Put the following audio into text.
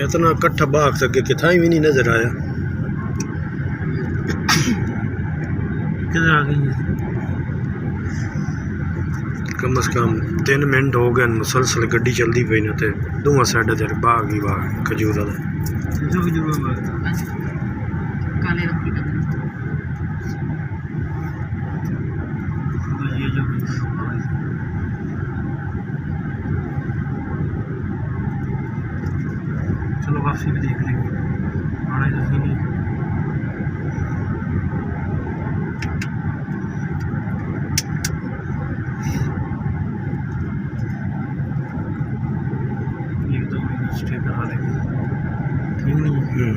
इतना कट्ठा बाग सके कितना भी नहीं नजर आया। किधर आ गई है? कम से कम 3 मिनट हो गए मुसलसल गड्डी चलती पई ना ते दोवां साइड ते बाग ही बाग खजूर दा। जो काले रंग की ये जो चलो वापसी भी देख लेंगे। आना तो सही नहीं। एक दो मिनट स्टे करा लेंगे, ठीक नहीं है।